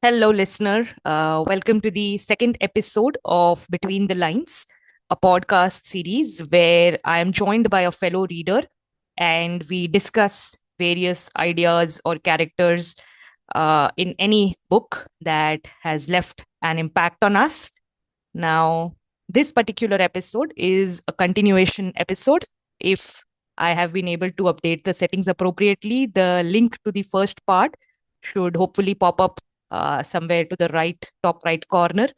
Hello, listener. Welcome to the second episode of Between the Lines, a podcast series where I am joined by a fellow reader and we discuss various ideas or characters in any book that has left an impact on us. Now, this particular episode is a continuation episode. If I have been able to update the settings appropriately, the link to the first part should hopefully pop up somewhere to the top right corner.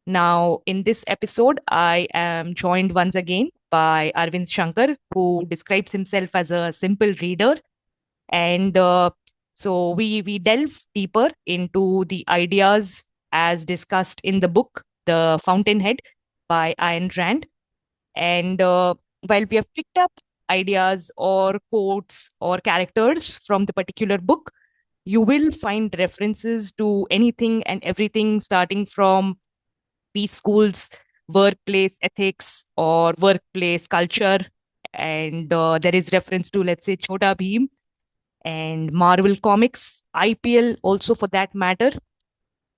Now, in this episode, I am joined once again by Arvind Shankar, who describes himself as a simple reader. And so we delve deeper into the ideas as discussed in the book, The Fountainhead by Ayn Rand. And while we have picked up ideas or quotes or characters from the particular book, you will find references to anything and everything starting from peace schools, workplace ethics, or workplace culture. And there is reference to, let's say, Chota Bheem and Marvel Comics, IPL also for that matter.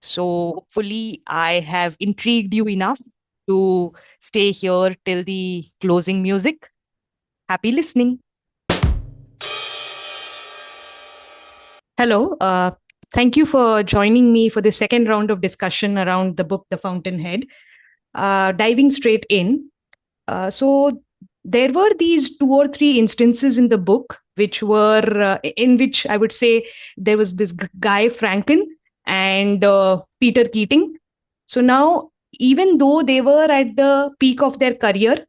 So hopefully, I have intrigued you enough to stay here till the closing music. Happy listening. Hello. Thank you for joining me for the second round of discussion around the book, The Fountainhead. Diving straight in. So there were these two or three instances in the book which were in which I would say there was this guy Franken and Peter Keating. So now, even though they were at the peak of their career,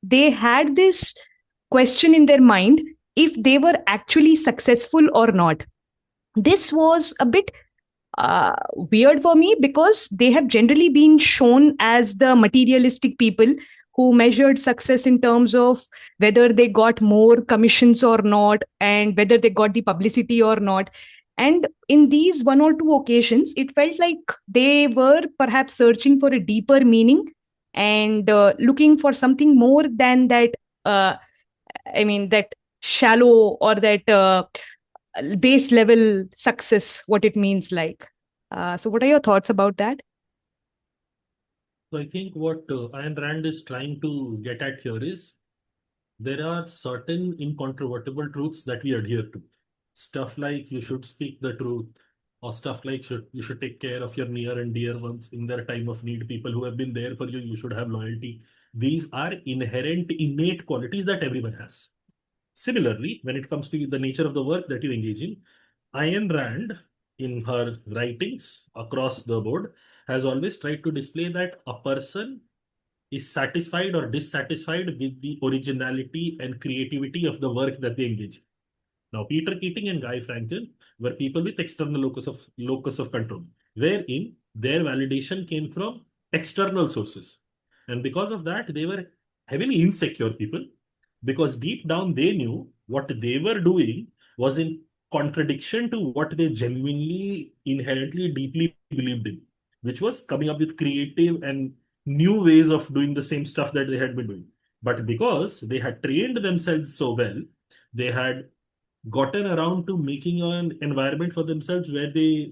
they had this question in their mind if they were actually successful or not. This was a bit weird for me because they have generally been shown as the materialistic people who measured success in terms of whether they got more commissions or not and whether they got the publicity or not. And in these one or two occasions, it felt like they were perhaps searching for a deeper meaning and looking for something more than that. That shallow or that base level success, what it means like. So, what are your thoughts about that? So I think what Ayn Rand is trying to get at here is there are certain incontrovertible truths that we adhere to. Stuff like you should speak the truth, or stuff like you should take care of your near and dear ones in their time of need. People who have been there for you, you should have loyalty. These are inherent, innate qualities that everyone has. Similarly, when it comes to the nature of the work that you engage in, Ayn Rand, in her writings across the board, has always tried to display that a person is satisfied or dissatisfied with the originality and creativity of the work that they engage in. Now, Peter Keating and Guy Franken were people with external locus of control, wherein their validation came from external sources. And because of that, they were heavily insecure people because deep down they knew what they were doing was in contradiction to what they genuinely, inherently, deeply believed in, which was coming up with creative and new ways of doing the same stuff that they had been doing. But because they had trained themselves so well, they had gotten around to making an environment for themselves where they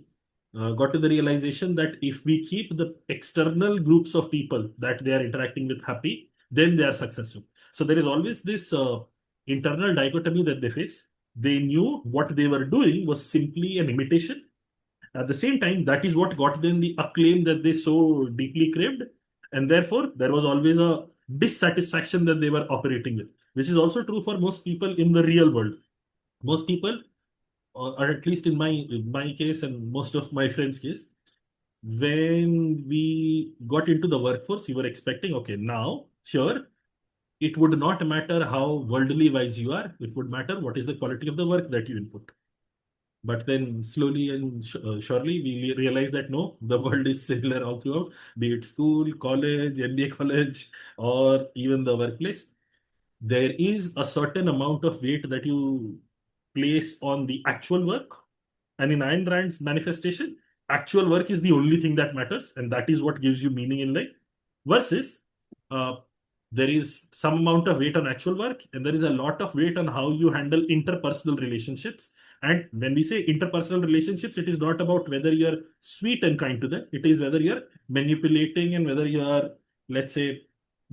got to the realization that if we keep the external groups of people that they are interacting with happy, then they are successful. So there is always this internal dichotomy that they face. They knew what they were doing was simply an imitation. At the same time, that is what got them the acclaim that they so deeply craved. And therefore, there was always a dissatisfaction that they were operating with, which is also true for most people in the real world. Most people, or at least in my case and most of my friends' case, when we got into the workforce, you were expecting, okay, now, sure, it would not matter how worldly wise you are, it would matter what is the quality of the work that you input. But then slowly and surely we realize that no, the world is similar all throughout, be it school, college, MBA college, or even the workplace. There is a certain amount of weight that you place on the actual work. And in Ayn Rand's manifestation, actual work is the only thing that matters, and that is what gives you meaning in life. Versus, uh, There is some amount of weight on actual work, and there is a lot of weight on how you handle interpersonal relationships. And when we say interpersonal relationships, it is not about whether you're sweet and kind to them. It is whether you're manipulating and whether you're, let's say,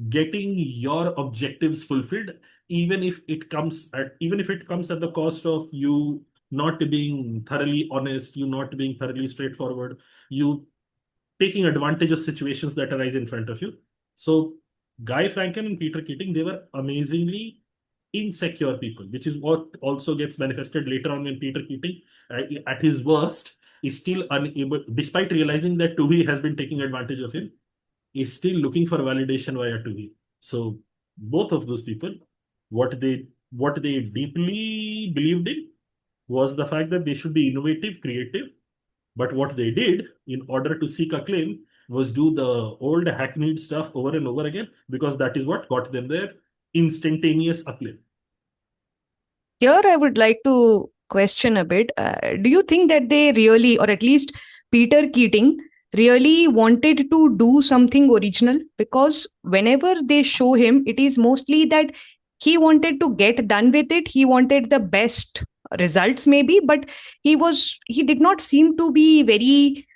getting your objectives fulfilled, even if it comes at the cost of you not being thoroughly honest, you not being thoroughly straightforward, you taking advantage of situations that arise in front of you. So Guy Franken and Peter Keating, they were amazingly insecure people, which is what also gets manifested later on when Peter Keating, at his worst, is still unable, despite realizing that Toohey has been taking advantage of him, is still looking for validation via Toohey. So both of those people, what they deeply believed in was the fact that they should be innovative, creative, but what they did in order to seek acclaim was do the old hackneyed stuff over and over again, because that is what got them their instantaneous acclaim. Here, I would like to question a bit. Do you think that they really, or at least Peter Keating, really wanted to do something original? Because whenever they show him, it is mostly that he wanted to get done with it. He wanted the best results, maybe, but he did not seem to be very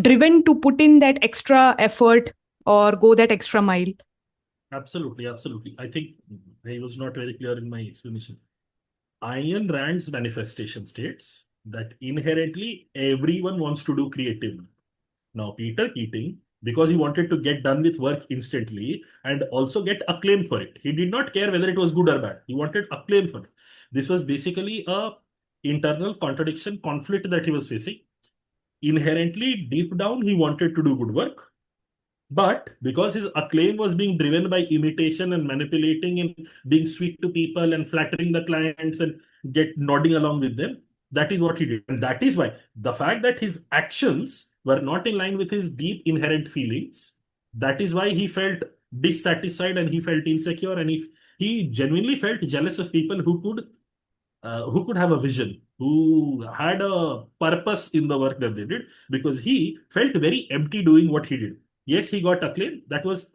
driven to put in that extra effort or go that extra mile. Absolutely, absolutely. I think I was not very clear in my explanation. Ayn Rand's manifestation states that inherently everyone wants to do creative. Now, Peter Keating, because he wanted to get done with work instantly and also get acclaim for it, he did not care whether it was good or bad. He wanted acclaim for it. This was basically a internal contradiction, conflict that he was facing. Inherently, deep down, he wanted to do good work. But because his acclaim was being driven by imitation and manipulating and being sweet to people and flattering the clients and get nodding along with them, that is what he did. And that is why the fact that his actions were not in line with his deep inherent feelings, that is why he felt dissatisfied and he felt insecure, and he genuinely felt jealous of people who could have a vision, who had a purpose in the work that they did, because he felt very empty doing what he did. Yes, he got acclaim. That was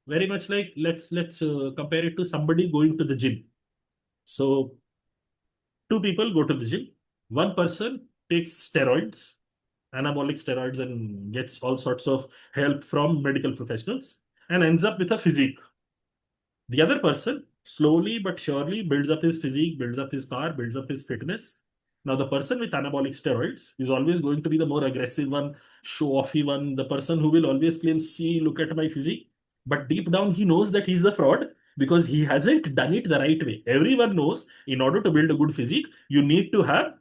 very much like, let's compare it to somebody going to the gym. So two people go to the gym. One person takes steroids, anabolic steroids, and gets all sorts of help from medical professionals and ends up with a physique. The other person slowly but surely builds up his physique, builds up his power, builds up his fitness. Now, the person with anabolic steroids is always going to be the more aggressive one, show-offy one, the person who will always claim, see, look at my physique. But deep down, he knows that he's the fraud because he hasn't done it the right way. Everyone knows in order to build a good physique, you need to have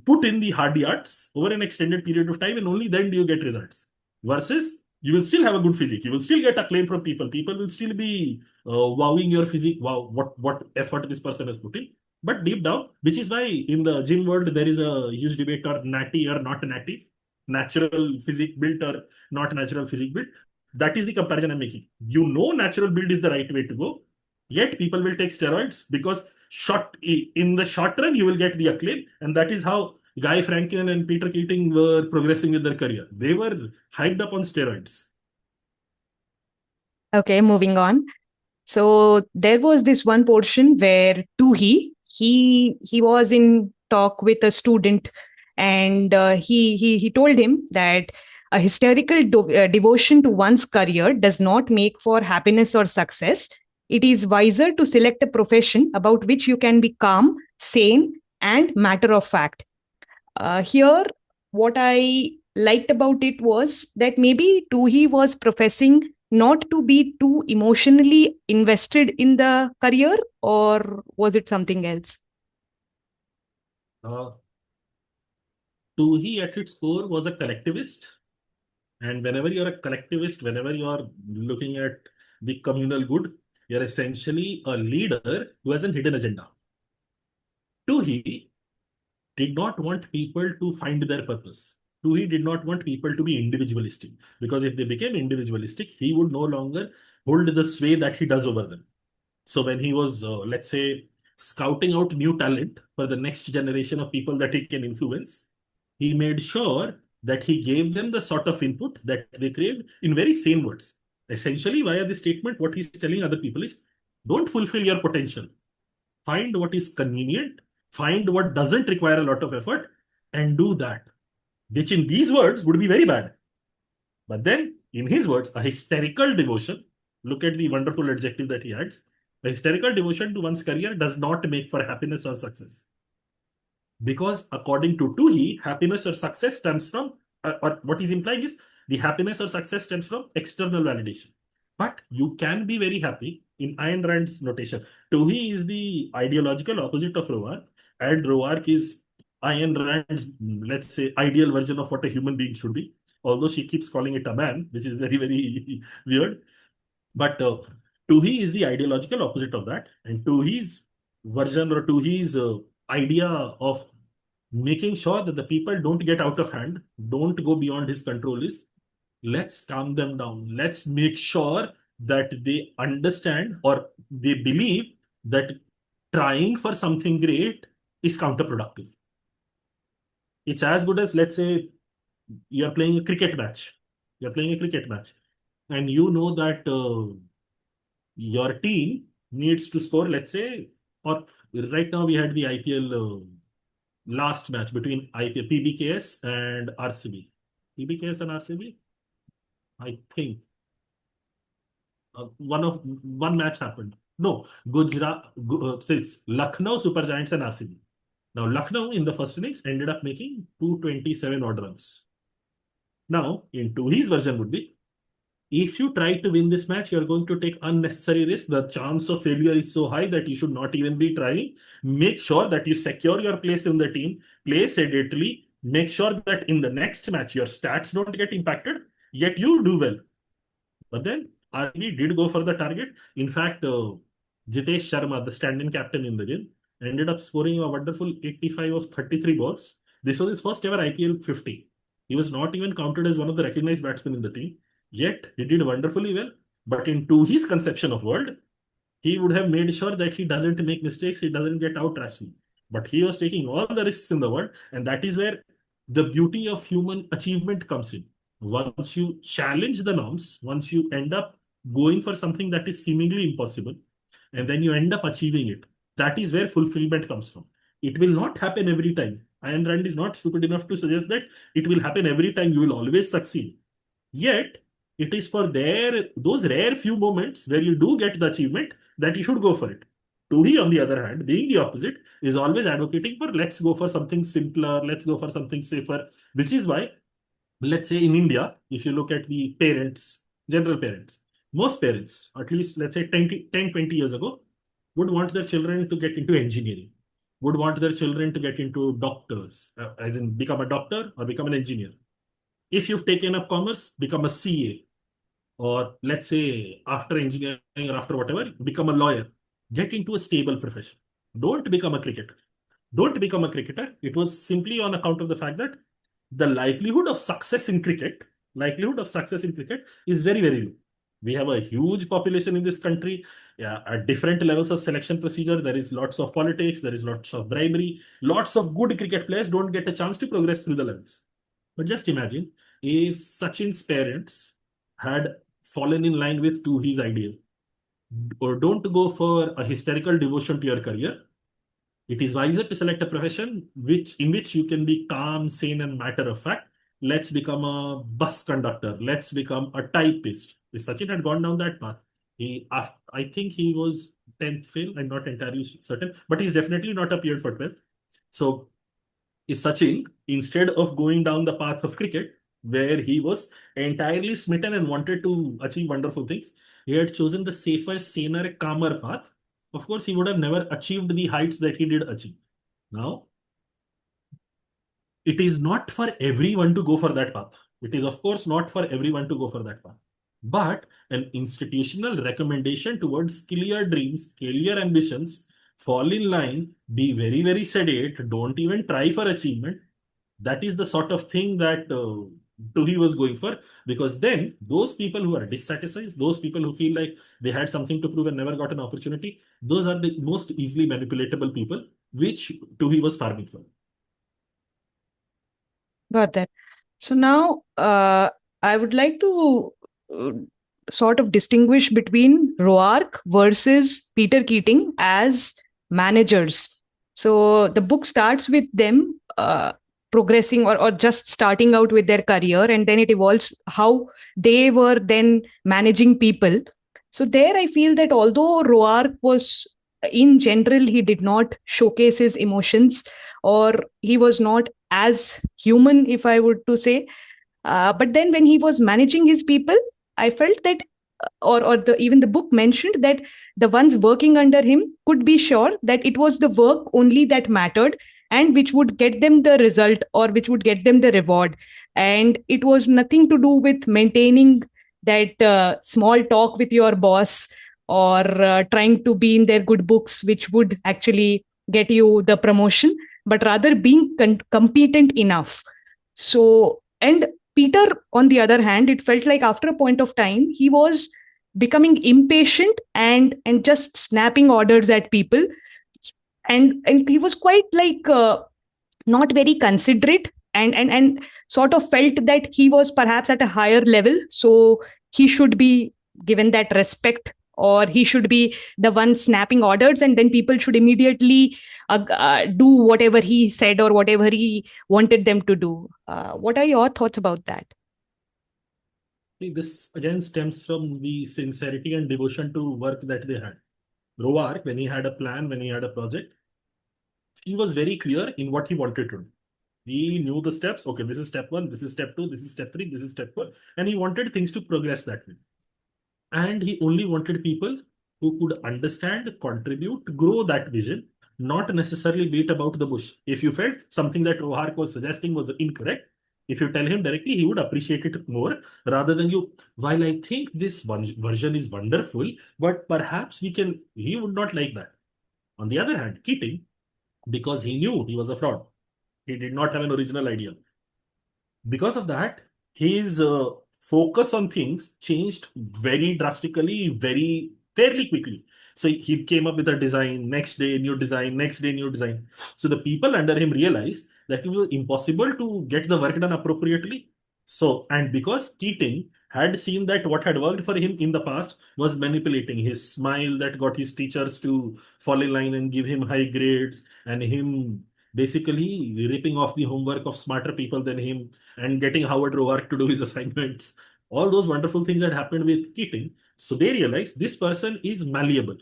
put in the hard yards over an extended period of time, and only then do you get results. Versus, you will still have a good physique. You will still get acclaim from people. People will still be wowing your physique. Wow, what effort this person has put in. But deep down, which is why in the gym world there is a huge debate on natty or not natty, natural physique built or not natural physique built. That is the comparison I'm making. You know, natural build is the right way to go. Yet people will take steroids because in the short run you will get the acclaim, and that is how Guy Franken and Peter Keating were progressing with their career. They were hyped up on steroids. Okay, moving on. So there was this one portion where he was in talk with a student, and he told him that a hysterical devotion to one's career does not make for happiness or success. It is wiser to select a profession about which you can be calm, sane, and matter of fact. Here, what I liked about it was that maybe Toohey was professing not to be too emotionally invested in the career, or was it something else? Uh, Toohey at its core was a collectivist. And whenever you're a collectivist, whenever you're looking at the communal good, you're essentially a leader who has a hidden agenda. Toohey did not want people to find their purpose. Toohey did not want people to be individualistic, because if they became individualistic, he would no longer hold the sway that he does over them. So when he was, let's say, scouting out new talent for the next generation of people that he can influence, he made sure that he gave them the sort of input that they craved in very sane words. Essentially, via this statement, what he's telling other people is, don't fulfill your potential. Find what is convenient, find what doesn't require a lot of effort, and do that. Which in these words would be very bad. But then, in his words, a hysterical devotion, look at the wonderful adjective that he adds, a hysterical devotion to one's career does not make for happiness or success. Because according to Toohey, happiness or success stems from, or what he's implying is, the happiness or success stems from external validation. But you can be very happy in Ayn Rand's notation. Toohey is the ideological opposite of Roark, and Roark is Ayn Rand's, let's say, ideal version of what a human being should be. Although she keeps calling it a man, which is very, very weird. But Toohey is the ideological opposite of that. And Toohey's version or Toohey's idea of making sure that the people don't get out of hand, don't go beyond his control is, let's calm them down. Let's make sure that they understand or they believe that trying for something great is counterproductive. It's as good as, let's say, you're playing a cricket match. You're playing a cricket match, and you know that your team needs to score, let's say, or right now we had the IPL last match between IPL, PBKS and RCB. PBKS and RCB, I think one match happened. No, says Lucknow Super Giants and RCB. Now Lucknow in the first innings ended up making 227 odd runs. Now, into his version would be, if you try to win this match, you're going to take unnecessary risk. The chance of failure is so high that you should not even be trying. Make sure that you secure your place in the team, play sedately, make sure that in the next match, your stats don't get impacted, yet you do well. But then RB did go for the target. In fact, Jitesh Sharma, the stand-in captain in the game, ended up scoring a wonderful 85 of 33 balls. This was his first ever IPL 50. He was not even counted as one of the recognized batsmen in the team. Yet he did wonderfully well. But into his conception of world, he would have made sure that he doesn't make mistakes, he doesn't get out rashly. But he was taking all the risks in the world, and that is where the beauty of human achievement comes in. Once you challenge the norms, once you end up going for something that is seemingly impossible, and then you end up achieving it, that is where fulfillment comes from. It will not happen every time. Ayn Rand is not stupid enough to suggest that it will happen every time, you will always succeed. Yet, it is for those rare few moments where you do get the achievement that you should go for it. Toohey, on the other hand, being the opposite, is always advocating for, let's go for something simpler, let's go for something safer, which is why, let's say in India, if you look at the parents, general parents, most parents, at least let's say 20 years ago, would want their children to get into engineering, would want their children to get into doctors, as in become a doctor or become an engineer. If you've taken up commerce, become a CA, or let's say after engineering or after whatever, become a lawyer, get into a stable profession. Don't become a cricketer. Don't become a cricketer. It was simply on account of the fact that the likelihood of success in cricket is very, very low. We have a huge population in this country. Yeah, at different levels of selection procedure, there is lots of politics, there is lots of bribery, lots of good cricket players don't get a chance to progress through the levels. But just imagine if Sachin's parents had fallen in line with to his ideal. Or don't go for a hysterical devotion to your career. It is wiser to select a profession in which you can be calm, sane, and matter of fact. Let's become a bus conductor. Let's become a typist. If Sachin had gone down that path, I think he was 10th fail. I'm not entirely certain, but he's definitely not appeared for 12th. So is Sachin, instead of going down the path of cricket, where he was entirely smitten and wanted to achieve wonderful things, he had chosen the safer, saner, calmer path. Of course, he would have never achieved the heights that he did achieve. Now, it is not for everyone to go for that path. It is, of course, not for everyone to go for that path. But an institutional recommendation towards clear dreams, clear ambitions, fall in line, be very, very sedate, don't even try for achievement. That is the sort of thing that Turi was going for, because then those people who are dissatisfied, those people who feel like they had something to prove and never got an opportunity, those are the most easily manipulatable people, which Turi was farming for. Got that. So now I would like to uh, sort of distinguish between Roark versus Peter Keating as managers. So the book starts with them progressing or just starting out with their career, and then it evolves how they were then managing people. So there I feel that although Roark was, in general, he did not showcase his emotions, or he was not as human, if I would to say. But then when he was managing his people, I felt that, even the book mentioned that the ones working under him could be sure that it was the work only that mattered, and which would get them the result, or which would get them the reward. And it was nothing to do with maintaining that small talk with your boss, or trying to be in their good books, which would actually get you the promotion, but rather being competent enough. So, and Peter, on the other hand, it felt like after a point of time, he was becoming impatient and just snapping orders at people, and he was quite like not very considerate, and sort of felt that he was perhaps at a higher level, so he should be given that respect, or he should be the one snapping orders, and then people should immediately do whatever he said or whatever he wanted them to do. What are your thoughts about that? See, this again stems from the sincerity and devotion to work that they had. Roark, when he had a plan, when he had a project, he was very clear in what he wanted to do. He knew the steps. Okay, this is step one, this is step two, this is step three, this is step four. And he wanted things to progress that way. And he only wanted people who could understand, contribute, grow that vision, not necessarily beat about the bush. If you felt something that Roark was suggesting was incorrect, if you tell him directly, he would appreciate it more rather than you. While I think this one version is wonderful, but perhaps he would not like that. On the other hand, Keating, because he knew he was a fraud, he did not have an original idea. Because of that, his focus on things changed very drastically, very fairly quickly. So he came up with a design, next day, new design, next day, new design. So the people under him realized that it was impossible to get the work done appropriately. So, and because Keating had seen that what had worked for him in the past was manipulating his smile that got his teachers to fall in line and give him high grades, and him basically ripping off the homework of smarter people than him and getting Howard Roark to do his assignments. All those wonderful things that happened with Keating. So they realized this person is malleable.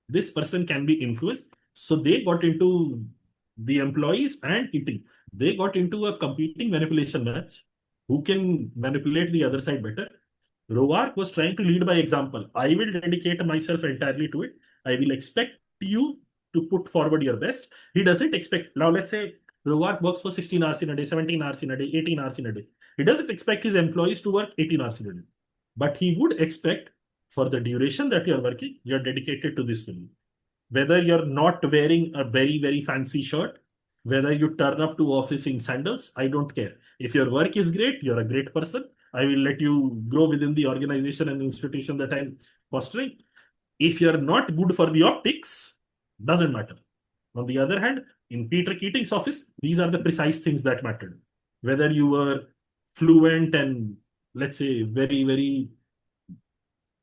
This person can be influenced. So they got into the employees and Keating. They got into a competing manipulation match. Who can manipulate the other side better? Roark was trying to lead by example. I will dedicate myself entirely to it. I will expect you to put forward your best. He doesn't expect, now let's say Roark works for 16 hours in a day, 17 hours in a day, 18 hours in a day. He doesn't expect his employees to work 18 hours in a day. But he would expect for the duration that you're working, you're dedicated to this film. Whether you're not wearing a very, very fancy shirt, whether you turn up to office in sandals, I don't care. If your work is great, you're a great person. I will let you grow within the organization and institution that I'm fostering. If you're not good for the optics, doesn't matter. On the other hand, in Peter Keating's office, these are the precise things that mattered. Whether you were fluent and, let's say, very, very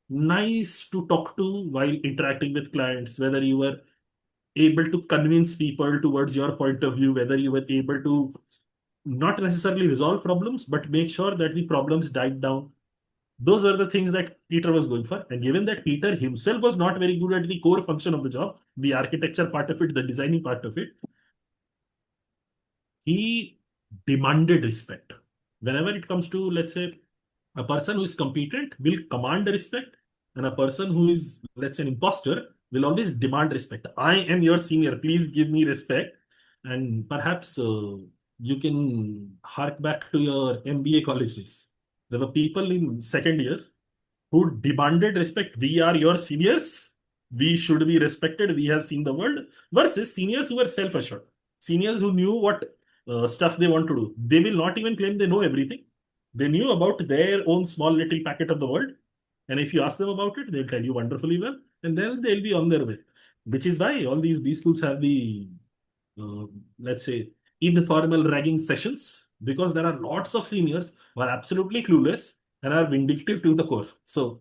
nice to talk to while interacting with clients, whether you were able to convince people towards your point of view, whether you were able to not necessarily resolve problems, but make sure that the problems died down. Those were the things that Peter was going for. And given that Peter himself was not very good at the core function of the job, the architecture part of it, the designing part of it, he demanded respect. Whenever it comes to, let's say, a person who is competent will command respect, and a person who is, let's say, an imposter will always demand respect. I am your senior, please give me respect. And perhaps you can hark back to your MBA college days. There were people in second year who demanded respect. We are your seniors. We should be respected. We have seen the world. Versus seniors who were self assured. Seniors who knew what stuff they want to do. They will not even claim they know everything. They knew about their own small little packet of the world. And if you ask them about it, they'll tell you wonderfully well. And then they'll be on their way. Which is why all these B schools have the, uh, let's say, informal ragging sessions. Because there are lots of seniors who are absolutely clueless and are vindictive to the core. So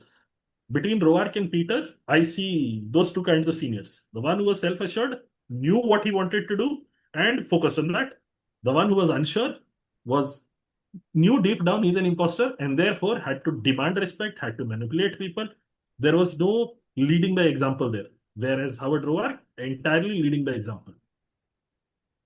between Roark and Peter, I see those two kinds of seniors. The one who was self-assured, knew what he wanted to do, and focused on that. The one who was unsure was knew deep down he's an imposter and therefore had to demand respect, had to manipulate people. There was no leading by example there. Whereas Howard Roark entirely leading by example.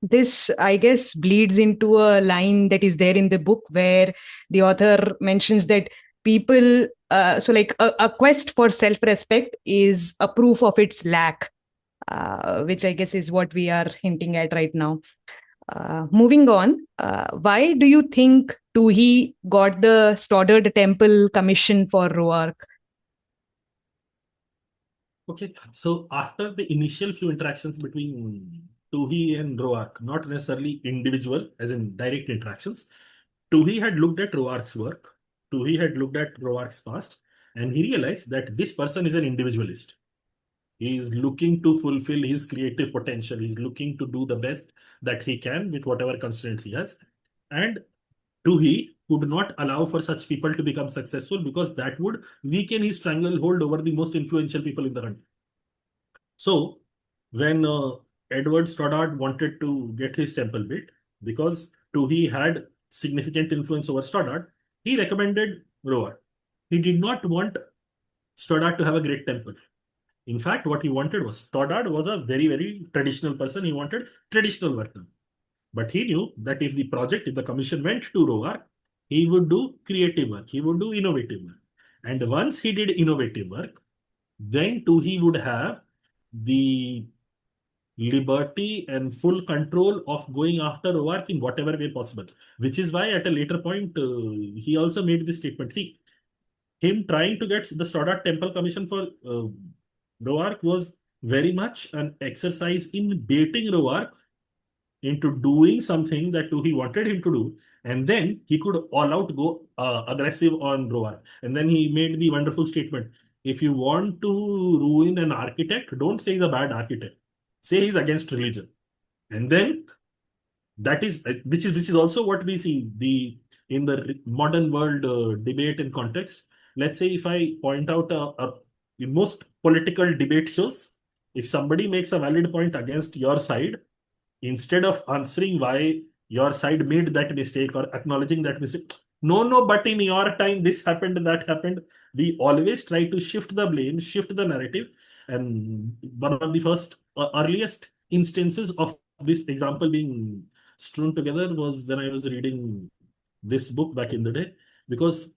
This, I guess, bleeds into a line that is there in the book where the author mentions that people, so like a quest for self respect is a proof of its lack, which I guess is what we are hinting at right now. Moving on, why do you think Toohey got the Stoddard Temple commission for Roark? Okay, so after the initial few interactions between Toohey and Roark, not necessarily individual, as in direct interactions, Toohey had looked at Roark's work, Toohey had looked at Roark's past, and he realized that this person is an individualist. He is looking to fulfill his creative potential. He's looking to do the best that he can with whatever constraints he has. And Toohey could not allow for such people to become successful because that would weaken his stranglehold over the most influential people in the country. So, when Edward Stoddard wanted to get his temple built, because Toohey had significant influence over Stoddard, he recommended Roark. He did not want Stoddard to have a great temple. In fact, what he wanted was Stoddard was a very, very traditional person. He wanted traditional work done. But he knew that if the project, if the commission went to Roark, he would do creative work, he would do innovative work. And once he did innovative work, then too he would have the liberty and full control of going after Roark in whatever way possible. Which is why at a later point, he also made this statement. See, him trying to get the Stoddard Temple Commission for Roark was very much an exercise in baiting Roark into doing something that he wanted him to do. And then he could all out go aggressive on Roark. And then he made the wonderful statement. If you want to ruin an architect, don't say he's a bad architect. Say he's against religion. And then that is which is also what we see the in the modern world debate and context. Let's say if I point out in most political debate shows, if somebody makes a valid point against your side, instead of answering why your side made that mistake or acknowledging that mistake, no, but in your time this happened, that happened, we always try to shift the blame, shift the narrative. And one of the first earliest instances of this example being strewn together was when I was reading this book back in the day, because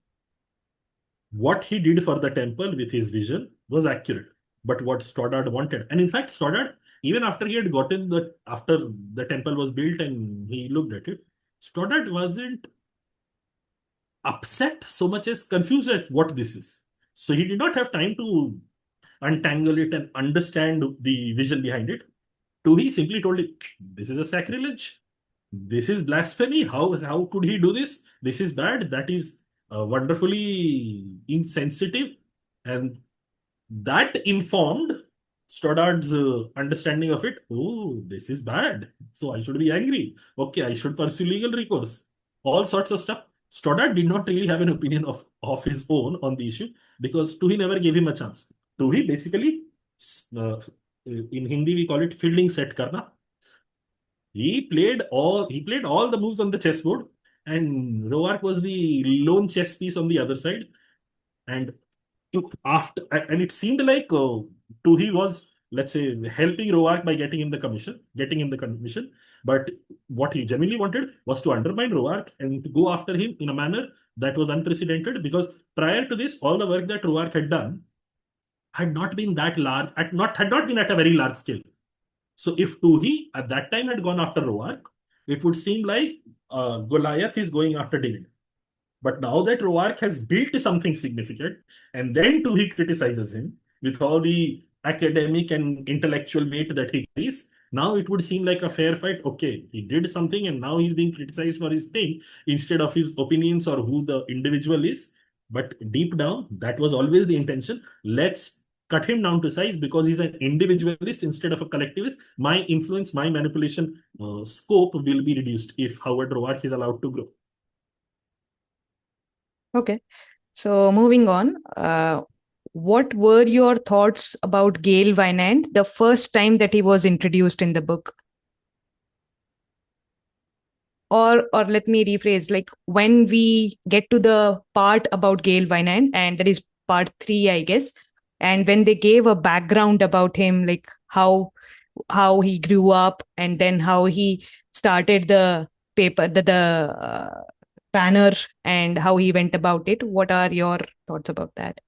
what he did for the temple with his vision was accurate. But what Stoddard wanted, and in fact, Stoddard, even after he had gotten after the temple was built and he looked at it, Stoddard wasn't upset so much as confused at what this is. So he did not have time to untangle it and understand the vision behind it. He simply told it, this is a sacrilege. This is blasphemy. How could he do this? This is bad. That is wonderfully insensitive. And that informed Stoddard's understanding of it. Oh, this is bad. So I should be angry. Okay, I should pursue legal recourse. All sorts of stuff. Stoddard did not really have an opinion of his own on the issue because Tuhi never gave him a chance. Tuhi basically, in Hindi we call it fielding set karna. He played all the moves on the chessboard, and Roark was the lone chess piece on the other side. And and it seemed like Tuhi was, let's say, helping Roark by getting him the commission. But what he genuinely wanted was to undermine Roark and to go after him in a manner that was unprecedented. Because prior to this, all the work that Roark had done had not been that large, had not been at a very large scale. So if Tuhi at that time had gone after Roark, it would seem like Goliath is going after David. But now that Roark has built something significant, and then too he criticizes him with all the academic and intellectual weight that he carries, now it would seem like a fair fight. Okay, he did something and now he's being criticized for his thing instead of his opinions or who the individual is. But deep down, that was always the intention. Let's cut him down to size because he's an individualist instead of a collectivist. My influence, my manipulation scope will be reduced if Howard Roark is allowed to grow. Okay. So moving on, What were your thoughts about Gail Wynand the first time that he was introduced in the book? Or let me rephrase, like when we get to the part about Gail Wynand, and that is part 3, I guess, and when they gave a background about him, like how he grew up, and then how he started the paper, the banner, and how he went about it. What are your thoughts about that?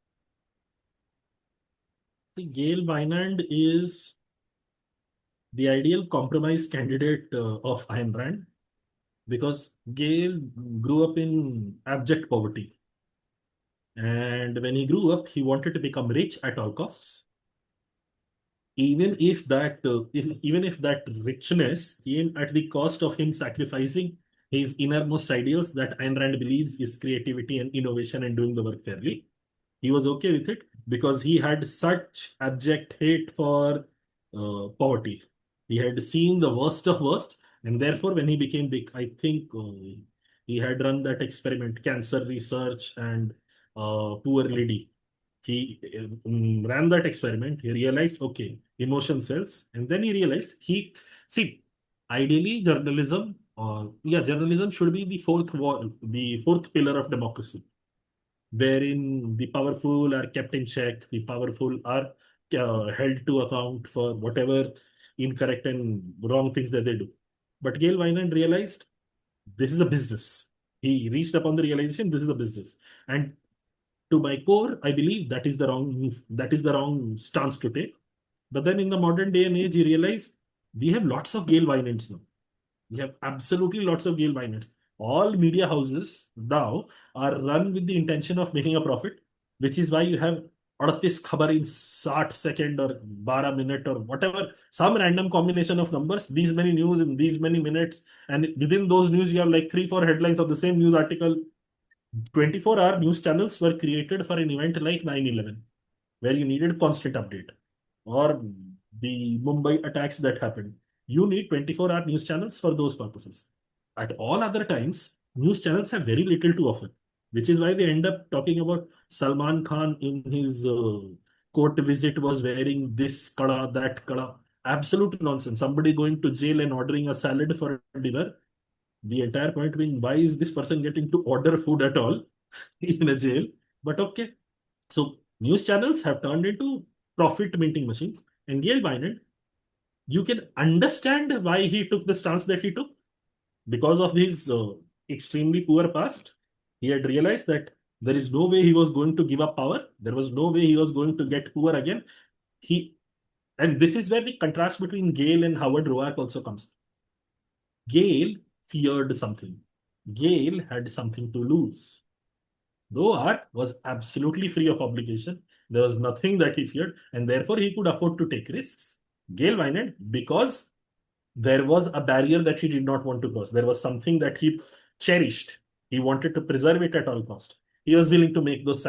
See, Gail Wynand is the ideal compromise candidate of Ayn Rand because Gail grew up in abject poverty. And when he grew up, he wanted to become rich at all costs, even if that richness came at the cost of him sacrificing his innermost ideals that Ayn Rand believes is creativity and innovation and doing the work fairly. He was okay with it because he had such abject hate for poverty. He had seen the worst of worst, and therefore, when he became big, I think he had run that experiment, cancer research and poor lady. He ran that experiment. He realized, okay, emotion cells, and then he realized see, ideally, journalism should be the fourth wall, the fourth pillar of democracy wherein the powerful are kept in check, the powerful are held to account for whatever incorrect and wrong things that they do. But Gail Wynand realized this is a business. He reached upon the realization this is a business. And to my core, I believe that is the wrong move. That is the wrong stance to take. But then in the modern day and age, he realized we have lots of Gail Wynands now. We have absolutely lots of Gail Wynands. All media houses now are run with the intention of making a profit, which is why you have 38 khabar in 60 second or 12 minute or whatever, some random combination of numbers, these many news in these many minutes. And within those news, you have like 3, 4 headlines of the same news article. 24-hour news channels were created for an event like 9/11, where you needed constant update, or the Mumbai attacks that happened. You need 24-hour news channels for those purposes. At all other times, news channels have very little to offer, which is why they end up talking about Salman Khan in his court visit was wearing this kada, that kada. Absolute nonsense. Somebody going to jail and ordering a salad for dinner. The entire point being, why is this person getting to order food at all in a jail? But okay. So news channels have turned into profit minting machines. And Gail Wynand, you can understand why he took the stance that he took because of his extremely poor past. He had realized that there is no way he was going to give up power. There was no way he was going to get poor again. He and this is where the contrast between Gale and Howard Roark also comes. Gale feared something. Gale had something to lose. Roark was absolutely free of obligation. There was nothing that he feared, and therefore he could afford to take risks. Gale Wynand, because there was a barrier that he did not want to cross. There was something that he cherished. He wanted to preserve it at all cost. He was willing to make those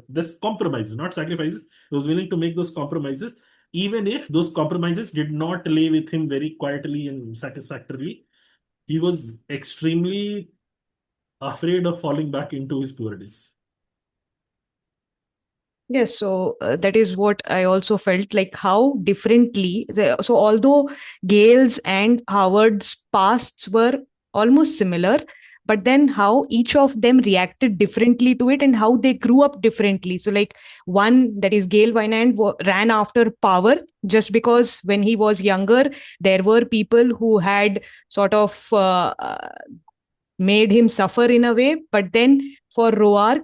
this compromises, not sacrifices. He was willing to make those compromises, even if those compromises did not lay with him very quietly and satisfactorily. He was extremely afraid of falling back into his poor days. Yes, so that is what I also felt, like how differently. So, although Gale's and Howard's pasts were almost similar, but then how each of them reacted differently to it and how they grew up differently. So, like one, that is Gail Wynand, ran after power just because when he was younger, there were people who had sort of made him suffer in a way. But then for Roark,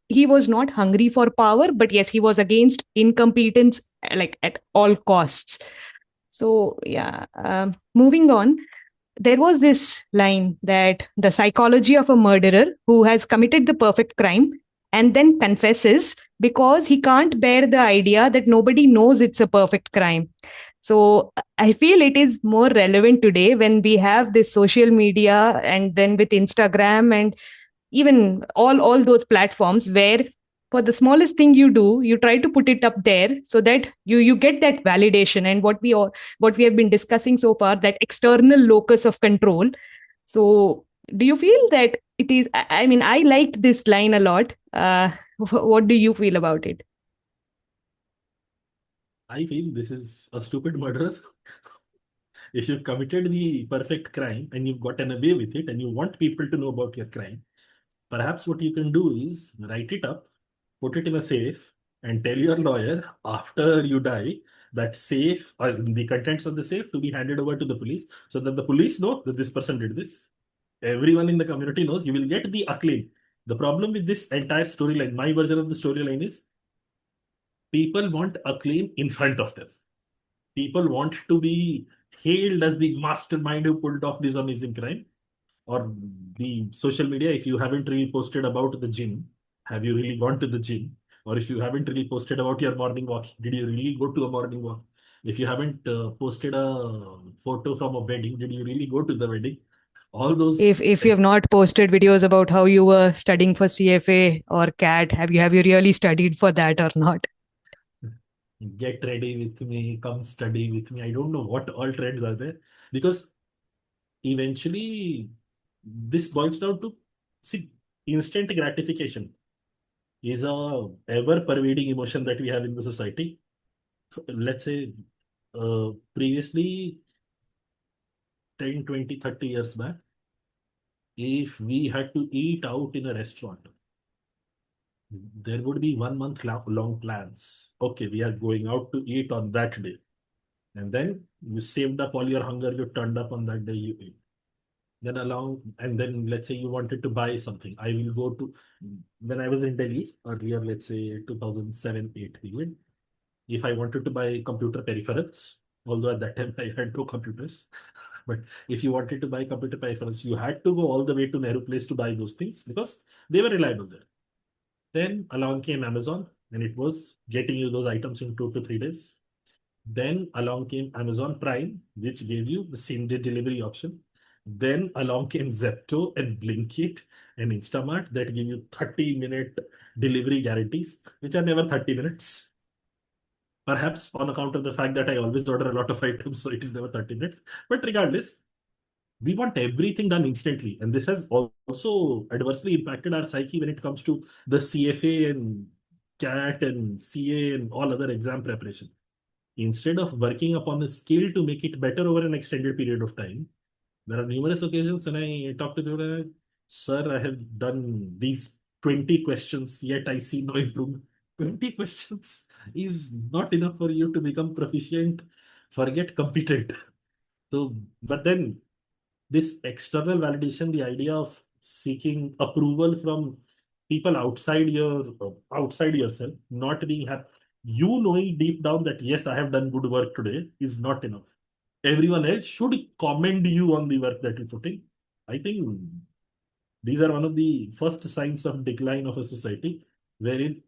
he was not hungry for power, but yes, he was against incompetence, like at all costs. So yeah, moving on, there was this line that the psychology of a murderer who has committed the perfect crime and then confesses because he can't bear the idea that nobody knows it's a perfect crime. So I feel it is more relevant today when we have this social media, and then with Instagram and even all those platforms where for the smallest thing you do, you try to put it up there so that you get that validation. And what we have been discussing so far, that external locus of control. So do you feel that it is, I mean, I liked this line a lot. What do you feel about it? I feel this is a stupid murderer. If you've committed the perfect crime and you've gotten away with it and you want people to know about your crime, perhaps what you can do is write it up, put it in a safe, and tell your lawyer after you die that safe or the contents of the safe to be handed over to the police so that the police know that this person did this. Everyone in the community knows you will get the acclaim. The problem with this entire storyline, my version of the storyline is people want acclaim in front of them. People want to be hailed as the mastermind who pulled off this amazing crime. Or the social media, if you haven't really posted about the gym, have you really gone to the gym? Or if you haven't really posted about your morning walk, did you really go to a morning walk? If you haven't posted a photo from a wedding, did you really go to the wedding? All those If you have not posted videos about how you were studying for CFA or CAT, have you really studied for that or not? get ready with me, come study with me. I don't know what all trends are there because eventually this boils down to see instant gratification is a ever pervading emotion that we have in the society. Let's say previously 10, 20, 30 years back, if we had to eat out in a restaurant, there would be 1 month long plans. Okay, we are going out to eat on that day. And then you saved up all your hunger, you turned up on that day, you ate. Then along, and then let's say you wanted to buy something. I will go to, when I was in Delhi earlier, let's say 2007, 8 period, if I wanted to buy computer peripherals, although at that time I had no computers, but if you wanted to buy computer peripherals, you had to go all the way to Nehru Place to buy those things because they were reliable there. Then along came Amazon, and it was getting you those items in 2 to 3 days. Then along came Amazon Prime, which gave you the same day delivery option. Then along came Zepto and Blinkit and Instamart that give you 30-minute delivery guarantees, which are never 30 minutes. Perhaps on account of the fact that I always order a lot of items, so it is never 30 minutes. But regardless, we want everything done instantly. And this has also adversely impacted our psyche when it comes to the CFA and CAT and CA and all other exam preparation. Instead of working upon a skill to make it better over an extended period of time, there are numerous occasions when I talk to them, sir, I have done these 20 questions, yet I see no improvement. 20 questions is not enough for you to become proficient, forget competent. So, but then this external validation, the idea of seeking approval from people outside yourself, not being happy, you knowing deep down that yes, I have done good work today is not enough. Everyone else should commend you on the work that you put in. I think these are one of the first signs of decline of a society wherein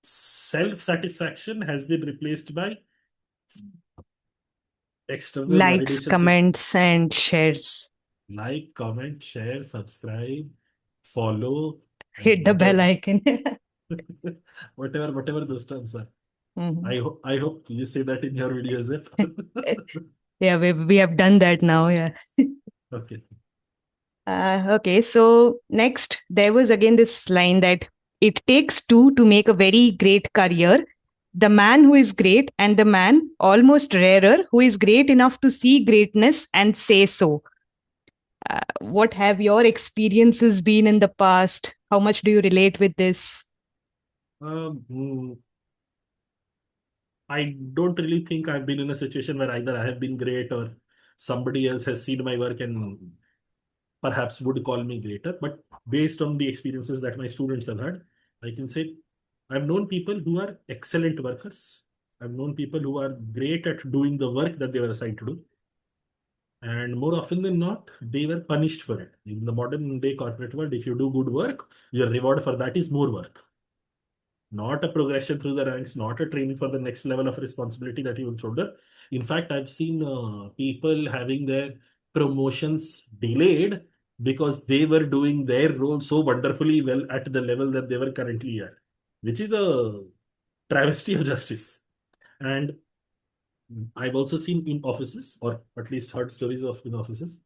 self-satisfaction has been replaced by external Likes, validations. comments, and shares. Like, comment, share, subscribe, follow, Hit and the bell whatever, icon. whatever those terms are. Mhm. I hope you say that in your video as well. Yeah, we have done that now. Yeah. Okay. Okay, so next, there was again this line that it takes two to make a very great career. The man who is great, and the man, almost rarer, who is great enough to see greatness and say so. What have your experiences been in the past? How much do you relate with this? Hmm, I don't really think I've been in a situation where either I have been great or somebody else has seen my work and perhaps would call me greater. But based on the experiences that my students have had, I can say I've known people who are excellent workers. I've known people who are great at doing the work that they were assigned to do. And more often than not, they were punished for it. In the modern day corporate world, if you do good work, your reward for that is more work. Not a progression through the ranks, not a training for the next level of responsibility that you will shoulder. In fact, I've seen people having their promotions delayed because they were doing their role so wonderfully well at the level that they were currently at, which is a travesty of justice. And I've also seen in offices, or at least heard stories of in offices,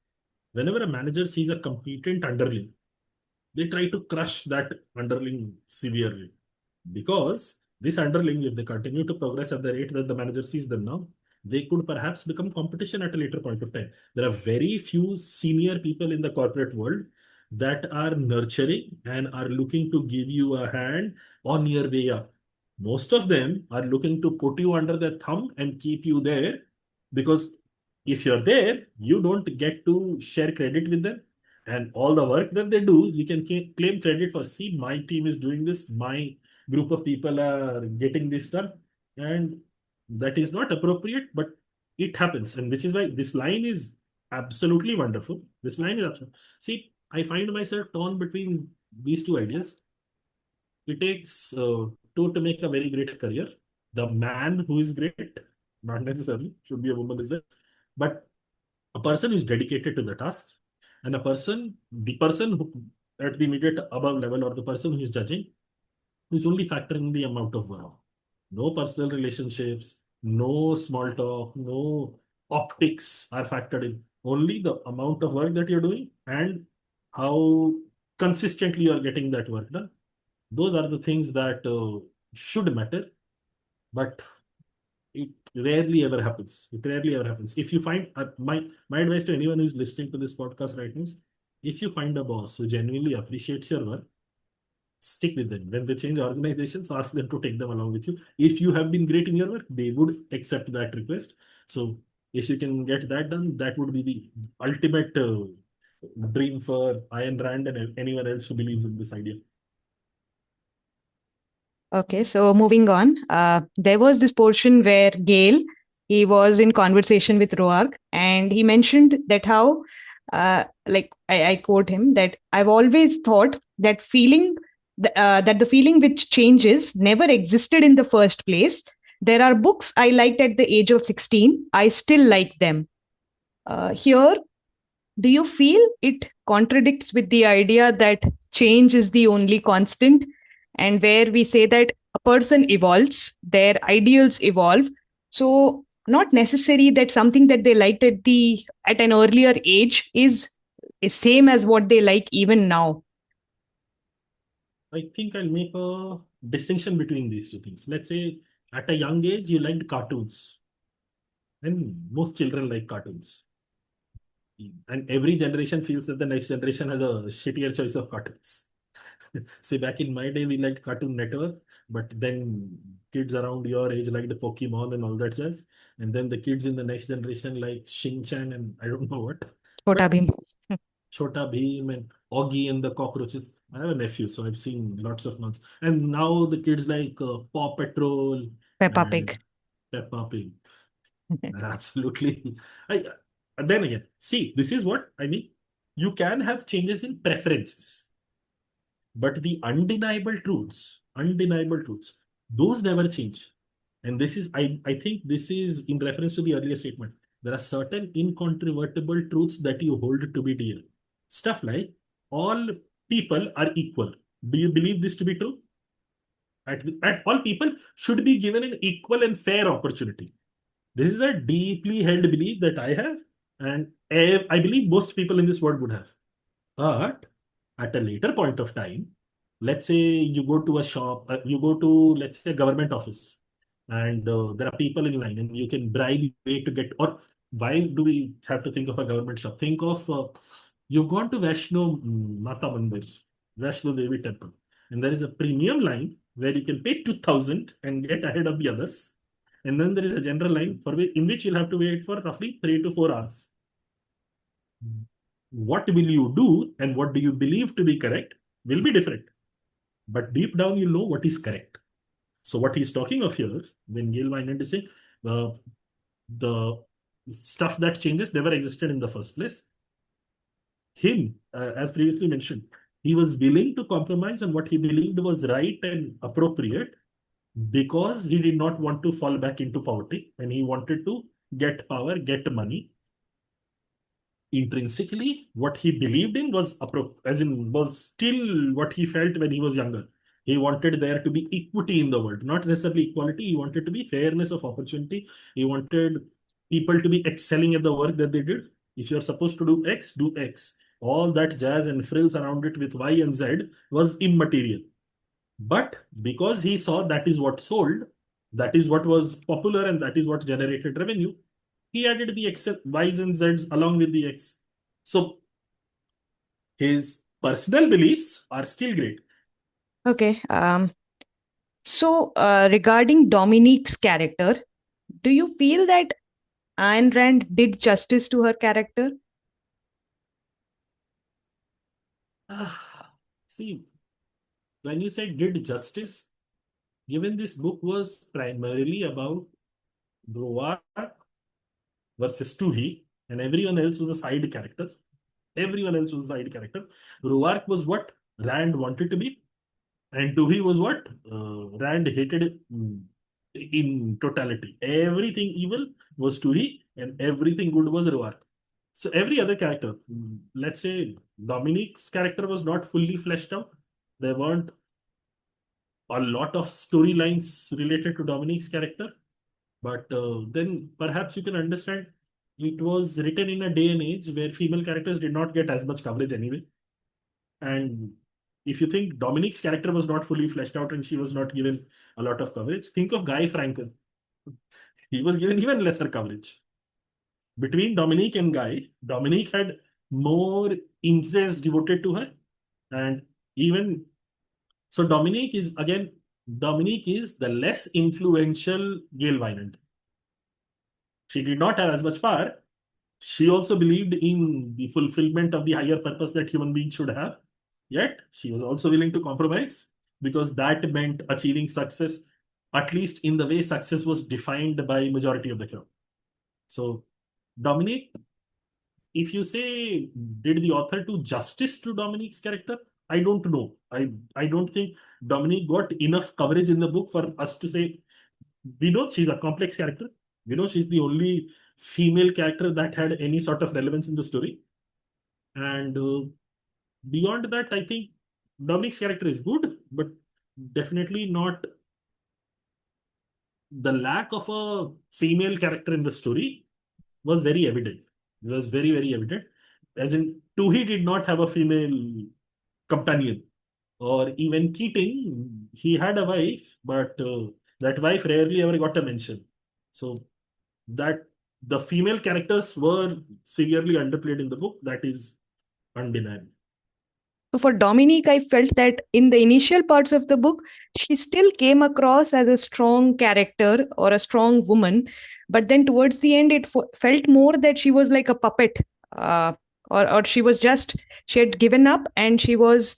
whenever a manager sees a competent underling, they try to crush that underling severely because This underling, if they continue to progress at the rate that the manager sees them now, they could perhaps become competition at a later point of time. There are very few senior people in the corporate world that are nurturing and are looking to give you a hand on your way up. Most of them are looking to put you under their thumb and keep you there, because if you're there, you don't get to share credit with them. And all the work that they do, you can claim credit for. See, my team is doing this, my group of people are getting this done. And that is not appropriate, but it happens. And which is why this line is absolutely wonderful. This line is absolutely. See, I find myself torn between these two ideas. It takes two to make a very great career. The man who is great, not necessarily, should be a woman as well, but a person who is dedicated to the task, and the person who at the immediate above level, or the person who is judging, who is only factoring the amount of work. No personal relationships, no small talk, no optics are factored in. Only the amount of work that you're doing and how consistently you're getting that work done. Those are the things that should matter, but it rarely ever happens. It rarely ever happens. If you find my advice to anyone who's listening to this podcast right now is, if you find a boss who genuinely appreciates your work, stick with them. When they change organizations, ask them to take them along with you. If you have been great in your work, they would accept that request. So if you can get that done, that would be the ultimate dream for Ayn Rand and anyone else who believes in this idea. Okay, so moving on, there was this portion where Gail, he was in conversation with Roark, and he mentioned that how, I quote him, that I've always thought that that the feeling which changes never existed in the first place. There are books I liked at the age of 16. I still like them. Here, do you feel it contradicts with the idea that change is the only constant, and where we say that a person evolves, their ideals evolve? So not necessary that something that they liked at an earlier age is same as what they like even now. I think I'll make a distinction between these two things. Let's say at a young age, you liked cartoons, and most children like cartoons. And every generation feels that the next generation has a shittier choice of cartoons. Say back in my day, we liked Cartoon Network, but then kids around your age liked the Pokemon and all that jazz. And then the kids in the next generation like Shin Chan and I don't know what. Chota But Bhim. Chota Bheem and Augie and the cockroaches. I have a nephew, so I've seen lots of months. And now the kids like Paw Patrol Peppa and Pig. Peppa Pig. Absolutely. I, then again, see, this is what I mean. You can have changes in preferences, but the undeniable truths, those never change. And this is, I think this is in reference to the earlier statement. There are certain incontrovertible truths that you hold to be dear. Stuff like all people are equal. Do you believe this to be true? At all people should be given an equal and fair opportunity. This is a deeply held belief that I have, and I believe most people in this world would have. But at a later point of time, let's say you go to a shop, you go to, let's say, a government office, and there are people in line, and you can bribe your way to get, or why do we have to think of a government shop? Think of you've gone to Mata Mandir, Vaishno Devi temple, and there is a premium line where you can pay 2,000 and get ahead of the others. And then there is a general line in which you'll have to wait for roughly 3 to 4 hours. What will you do and what do you believe to be correct will be different. But deep down, you know what is correct. So what he's talking of here, when Gail Wynand is saying the stuff that changes never existed in the first place, as previously mentioned, he was willing to compromise on what he believed was right and appropriate because he did not want to fall back into poverty and he wanted to get power, get money. Intrinsically, what he believed in was still what he felt when he was younger. He wanted there to be equity in the world, not necessarily equality. He wanted to be fairness of opportunity. He wanted people to be excelling at the work that they did. If you're supposed to do X, do X. All that jazz and frills around it with Y and Z was immaterial. But because he saw that is what sold, that is what was popular, and that is what generated revenue, he added the X, Y's and Z's along with the X. So his personal beliefs are still great. Okay. Regarding Dominique's character, do you feel that Ayn Rand did justice to her character? See, when you say did justice, given this book was primarily about Roark versus Toohey, and everyone else was a side character. Everyone else was a side character. Roark was what Rand wanted to be, and Toohey was what Rand hated in totality. Everything evil was Toohey, and everything good was Roark. So every other character, let's say Dominique's character was not fully fleshed out. There weren't a lot of storylines related to Dominique's character, but then perhaps you can understand it was written in a day and age where female characters did not get as much coverage anyway. And if you think Dominique's character was not fully fleshed out and she was not given a lot of coverage, think of Guy Francon. He was given even lesser coverage. Between Dominique and Guy, Dominique had more interest devoted to her. And even so, Dominique is the less influential Gail Wynand. She did not have as much power. She also believed in the fulfillment of the higher purpose that human beings should have. Yet, she was also willing to compromise because that meant achieving success, at least in the way success was defined by majority of the crowd. So, Dominique, if you say, did the author do justice to Dominique's character? I don't know. I don't think Dominique got enough coverage in the book for us to say, we know she's a complex character. We know she's the only female character that had any sort of relevance in the story. And beyond that, I think Dominique's character is good, but definitely not the lack of a female character in the story was very evident. It was very, very evident. As in, Toohey did not have a female companion. Or even Keating, he had a wife, but that wife rarely ever got a mention. So that the female characters were severely underplayed in the book, that is undeniable. So for Dominique, I felt that in the initial parts of the book, she still came across as a strong character or a strong woman. But then towards the end, it felt more that she was like a puppet, uh, or she had given up and she was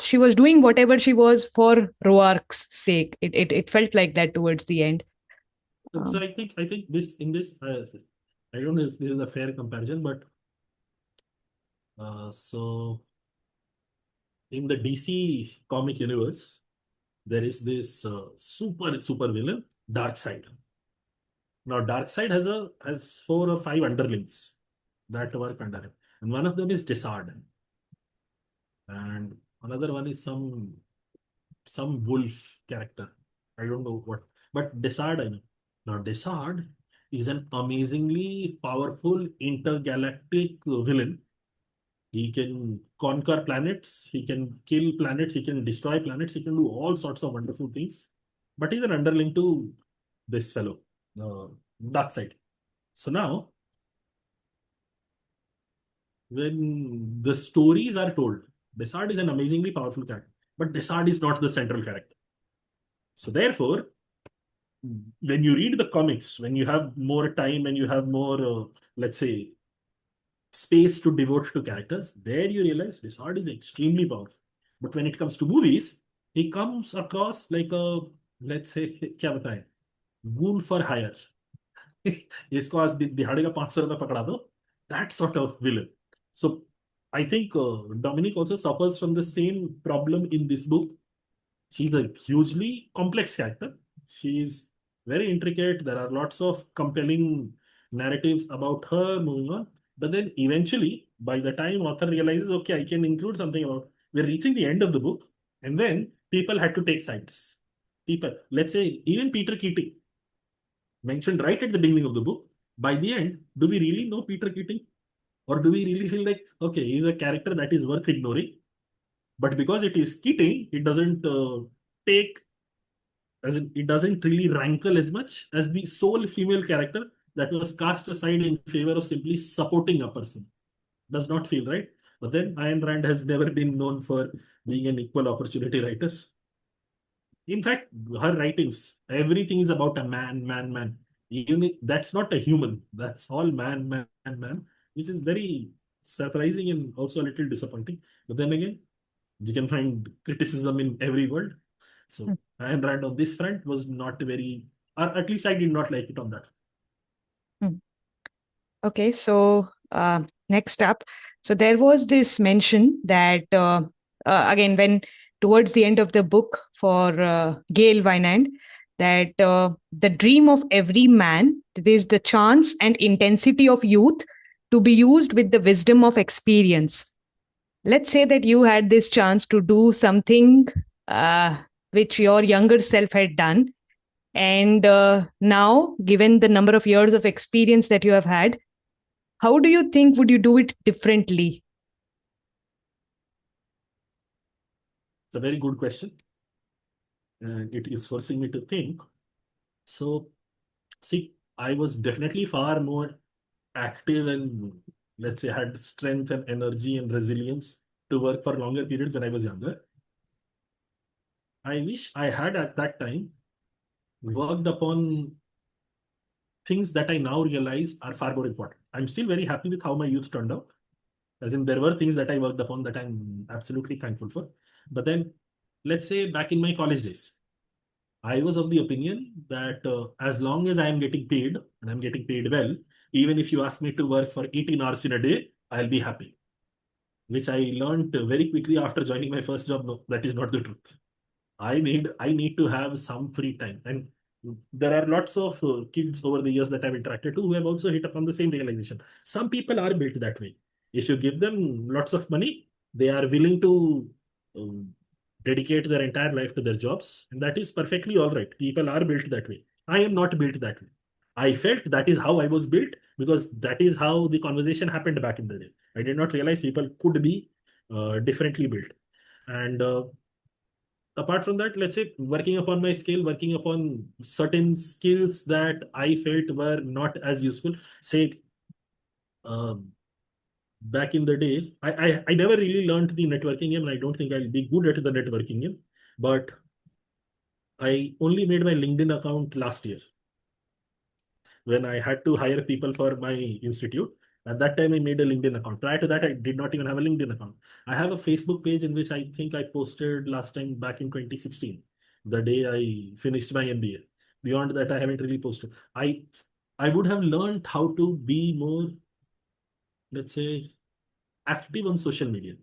doing whatever she was for Roark's sake. It felt like that towards the end. So Um, I think this in this I don't know if this is a fair comparison, but so in the DC comic universe, there is this super villain, Darkseid. Now Darkseid has four or five underlings that work under him, and one of them is Desard, and another one is some wolf character. I don't know what, but Desard I know. Now Desard is an amazingly powerful intergalactic villain. He can conquer planets, he can kill planets, he can destroy planets, he can do all sorts of wonderful things. But he's an underling to this fellow, uh, Darkseid. So now, when the stories are told, Desard is an amazingly powerful character, but Desard is not the central character. So therefore, when you read the comics, when you have more time and you have more, let's say, space to devote to characters, there you realize Desard is extremely powerful. But when it comes to movies, he comes across like a, let's say, क्या बताएं, goon for hire. इसको आज दिहाड़ी का 500 रुपये पकड़ा दो, that sort of villain. So I think Dominic also suffers from the same problem in this book. She's a hugely complex character. She's very intricate. There are lots of compelling narratives about her moving on. But then eventually, by the time author realizes, okay, I can include something about, we're reaching the end of the book, and then people had to take sides. People, let's say, even Peter Keating, mentioned right at the beginning of the book. By the end, do we really know Peter Keating? Or do we really feel like, okay, he's a character that is worth ignoring? But because it is Keating, it doesn't take, as in, it doesn't really rankle as much as the sole female character that was cast aside in favor of simply supporting a person. Does not feel right. But then Ayn Rand has never been known for being an equal opportunity writer. In fact, her writings, everything is about a man, man, man. Even that's not a human. That's all man, man, man, which is very surprising and also a little disappointing. But then again, you can find criticism in every world. So Ayn Rand on this front was not very, or at least I did not like it on that. Hmm. Okay, so next up, so there was this mention that again, when towards the end of the book for Gail Wynand, that the dream of every man is the chance and intensity of youth to be used with the wisdom of experience. Let's say that you had this chance to do something uh, which your younger self had done, and now, given the number of years of experience that you have had, how do you think would you do it differently? It's a very good question. And it is forcing me to think. So, see, I was definitely far more active and, let's say, had strength and energy and resilience to work for longer periods when I was younger. I wish I had at that time worked upon things that I now realize are far more important. I'm still very happy with how my youth turned out. As in, there were things that I worked upon that I'm absolutely thankful for. But then, let's say back in my college days, I was of the opinion that as long as I am getting paid and I'm getting paid well, even if you ask me to work for 18 hours in a day, I'll be happy. Which I learned very quickly after joining my first job. No, that is not the truth. I need to have some free time. And there are lots of kids over the years that I've interacted to who have also hit upon the same realization. Some people are built that way. If you give them lots of money, they are willing to um, dedicate their entire life to their jobs, and that is perfectly all right. People are built that way. I am not built that way. I felt that is how I was built because that is how the conversation happened back in the day. I did not realize people could be differently built. And apart from that, let's say working upon my skill, working upon certain skills that I felt were not as useful. Say, um, back in the day, I never really learned the networking game, and I don't think I'll be good at the networking game. But I only made my LinkedIn account last year when I had to hire people for my institute. At that time, I made a LinkedIn account. Prior to that, I did not even have a LinkedIn account. I have a Facebook page in which I think I posted last time back in 2016, the day I finished my MBA. Beyond that, I haven't really posted. I would have learned how to be more, let's say, active on social media.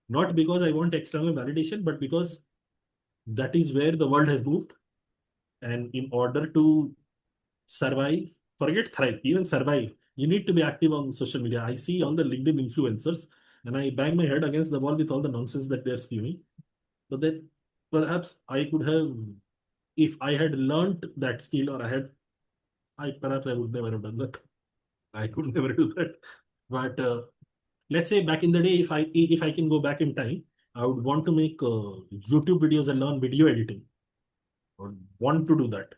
Not because I want external validation, but because that is where the world has moved. And in order to survive, forget thrive, even survive, you need to be active on social media. I see all the LinkedIn influencers and I bang my head against the wall with all the nonsense that they're spewing. But then perhaps I could have, if I had learned that skill or perhaps I would never have done that. I could never do that. But let's say back in the day, if I can go back in time, I would want to make YouTube videos and learn video editing. I would want to do that.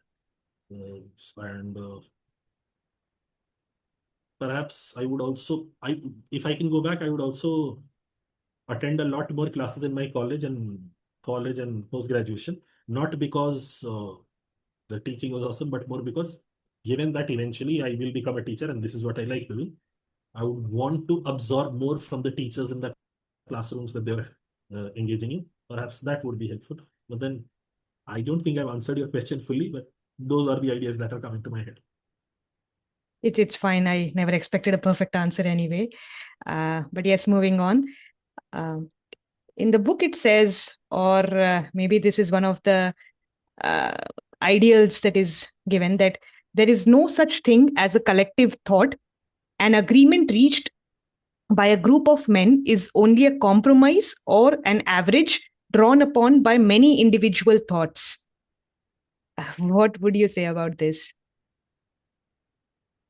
And perhaps I would also, if I can go back, I would also attend a lot more classes in my college and post graduation. Not because the teaching was awesome, but more because given that eventually I will become a teacher and this is what I like doing, I would want to absorb more from the teachers in the classrooms that they're engaging in. Perhaps that would be helpful. But then I don't think I've answered your question fully, but those are the ideas that are coming to my head. It's fine. I never expected a perfect answer anyway. But yes, moving on. Um, in the book, it says, or maybe this is one of the uh, ideals that is given, that there is no such thing as a collective thought. An agreement reached by a group of men is only a compromise or an average drawn upon by many individual thoughts. What would you say about this?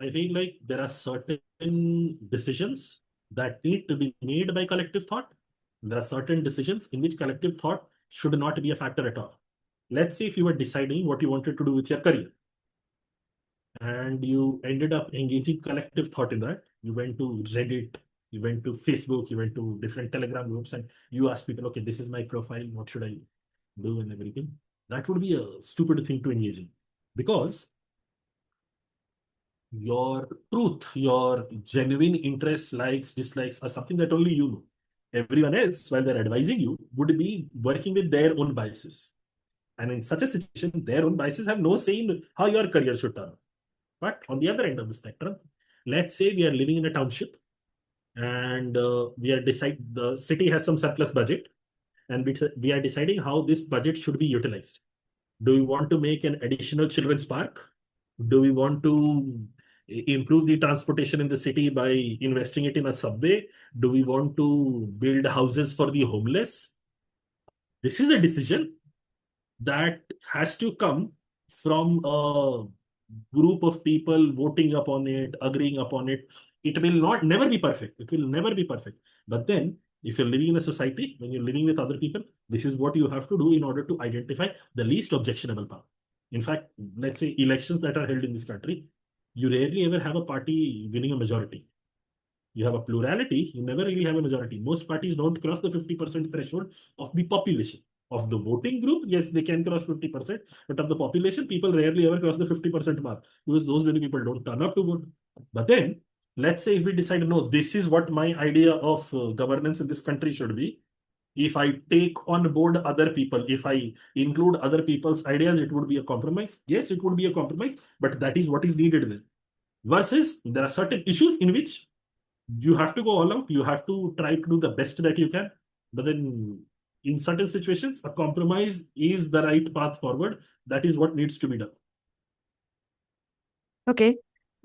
I feel like there are certain decisions that need to be made by collective thought, There are certain decisions in which collective thought should not be a factor at all. Let's say if you were deciding what you wanted to do with your career and you ended up engaging collective thought in that. You went to Reddit, you went to Facebook, you went to different Telegram groups, and you asked people, okay, this is my profile, what should I do and everything. That would be a stupid thing to engage in because your truth, your genuine interests, likes, dislikes are something that only you know. Everyone else, while they're advising you, would be working with their own biases. And in such a situation, their own biases have no say in how your career should turn out. But on the other end of the spectrum, let's say we are living in a township and we are decide the city has some surplus budget and we are deciding how this budget should be utilized. Do we want to make an additional children's park? Do we want to improve the transportation in the city by investing it in a subway? Do we want to build houses for the homeless? This is a decision that has to come from a group of people voting upon it, agreeing upon it. It will not never be perfect. It will never be perfect. But then, if you're living in a society, when you're living with other people, this is what you have to do in order to identify the least objectionable path. In fact, let's say elections that are held in this country, you rarely ever have a party winning a majority. You have a plurality, you never really have a majority. Most parties don't cross the 50% threshold of the population. Of the voting group, yes, they can cross 50%, but of the population, people rarely ever cross the 50% mark because those many people don't turn up to vote. But then, let's say if we decide, no, this is what my idea of governance in this country should be. If I take on board other people, if I include other people's ideas, it would be a compromise. Yes, it would be a compromise, but that is what is needed then. Versus, there are certain issues in which you have to go all out. You have to try to do the best that you can. But then in certain situations, a compromise is the right path forward. That is what needs to be done. Okay.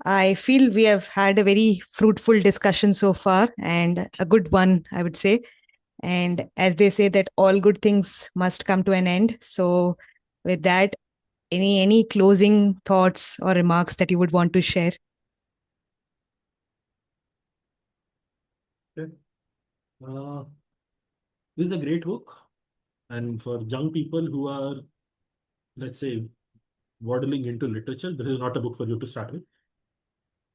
I feel we have had a very fruitful discussion so far and a good one, I would say. And as they say that all good things must come to an end. So with that, any closing thoughts or remarks that you would want to share? Okay. Uh, this is a great book. And for young people who are, let's say, waddling into literature, this is not a book for you to start with.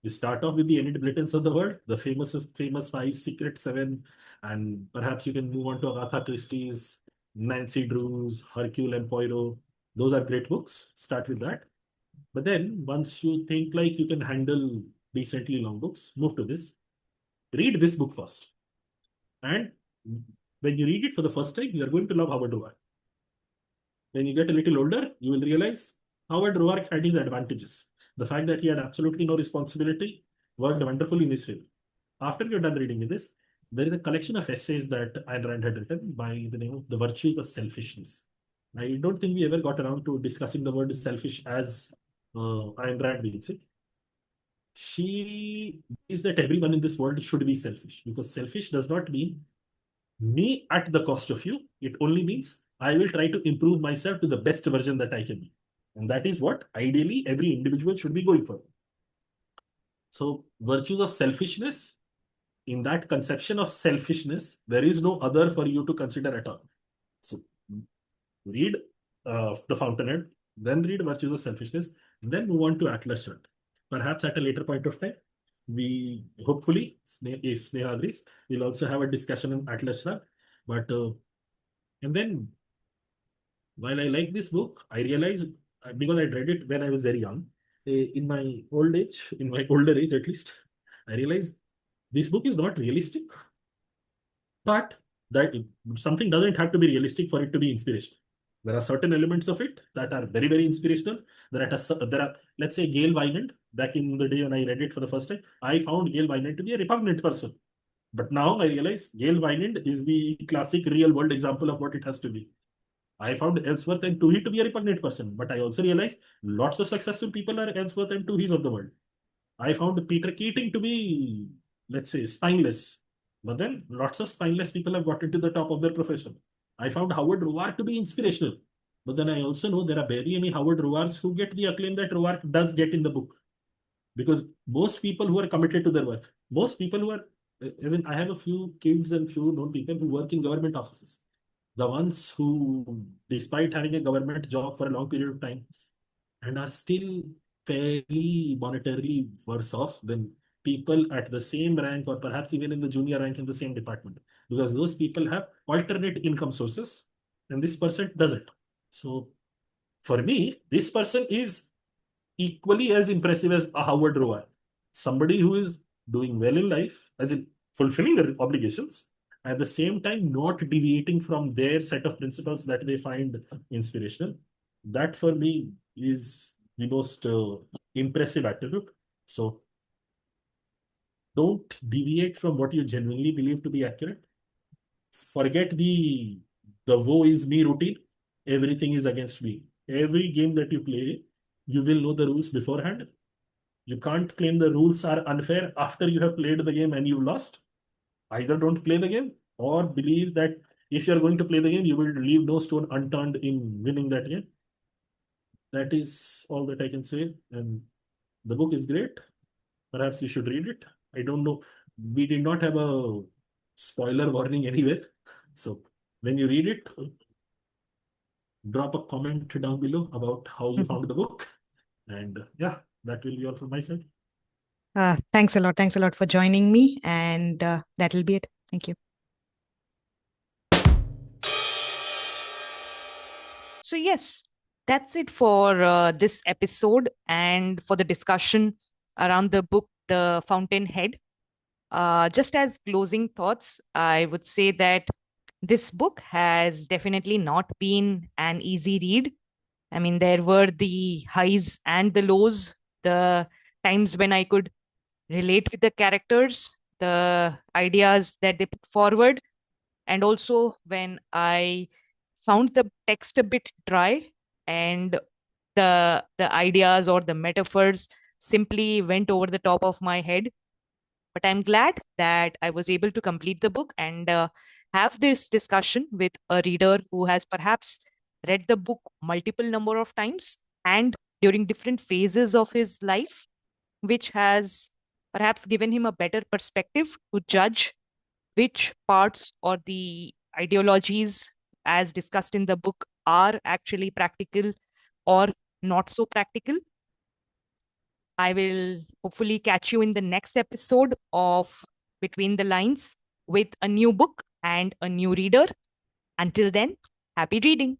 You start off with the Enid Blytons of the world, the famous five, Secret Seven, and perhaps you can move on to Agatha Christie's, Nancy Drew's, Hercule and Poirot. Those are great books. Start with that. But then once you think like you can handle decently long books, move to this. Read this book first. And when you read it for the first time, you are going to love Howard Roark. When you get a little older, you will realize Howard Roark had his advantages. The fact that he had absolutely no responsibility worked wonderfully in his favor. After you're done reading this, there is a collection of essays that Ayn Rand had written by the name of The Virtues of Selfishness. I don't think we ever got around to discussing the word selfish as Ayn Rand means it. She believes that everyone in this world should be selfish because selfish does not mean me at the cost of you. It only means I will try to improve myself to the best version that I can be. And that is what ideally every individual should be going for. So, virtues of selfishness, in that conception of selfishness, there is no other for you to consider at all. So, read The Fountainhead, then read Virtues of Selfishness, then move on to Atlas Shrugged. Perhaps at a later point of time, we hopefully, if Sneha agrees, we'll also have a discussion on Atlas Shrugged. But and then while I like this book, I realized because I read it when I was very young, in my old age, in my older age at least, I realized this book is not realistic, but that something doesn't have to be realistic for it to be inspirational. There are certain elements of it that are very, very inspirational. There are, let's say, Gail Wynand. Back in the day when I read it for the first time, I found Gail Wynand to be a repugnant person. But now I realize Gail Wynand is the classic real world example of what it has to be. I found Ellsworth and Toohey to be a repugnant person, but I also realized lots of successful people are Ellsworth and Tooheys of the world. I found Peter Keating to be, let's say, spineless. But then lots of spineless people have got into the top of their profession. I found Howard Roark to be inspirational. But then I also know there are barely any Howard Roarks who get the acclaim that Roark does get in the book. Because most people who are committed to their work, most people who are As in, I have a few kids and few known people who work in government offices. The ones who, despite having a government job for a long period of time, and are still fairly monetarily worse off than people at the same rank or perhaps even in the junior rank in the same department, because those people have alternate income sources and this person doesn't. So for me, this person is equally as impressive as a Howard Roark, somebody who is doing well in life, as in fulfilling their obligations, at the same time not deviating from their set of principles that they find inspirational. That for me is the most impressive attribute. So don't deviate from what you genuinely believe to be accurate. Forget the woe is me routine. Everything is against me. Every game that you play, you will know the rules beforehand. You can't claim the rules are unfair after you have played the game and you lost. Either don't play the game or believe that if you're going to play the game, you will leave no stone unturned in winning that game. That is all that I can say. And the book is great. Perhaps you should read it. I don't know. We did not have a spoiler warning anywhere. So when you read it, drop a comment down below about how you found the book. And yeah, that will be all from my side. Thanks a lot. Thanks a lot for joining me. And that'll be it. Thank you. So, yes, that's it for this episode and for the discussion around the book, The Fountainhead. Just as closing thoughts, I would say that this book has definitely not been an easy read. I mean, there were the highs and the lows, the times when I could relate with the characters, the ideas that they put forward, and also when I found the text a bit dry and the ideas or the metaphors simply went over the top of my head. But I'm glad that I was able to complete the book and have this discussion with a reader who has perhaps read the book multiple number of times and during different phases of his life, which has perhaps given him a better perspective to judge which parts or the ideologies as discussed in the book are actually practical or not so practical. I will hopefully catch you in the next episode of Between the Lines with a new book and a new reader. Until then, happy reading.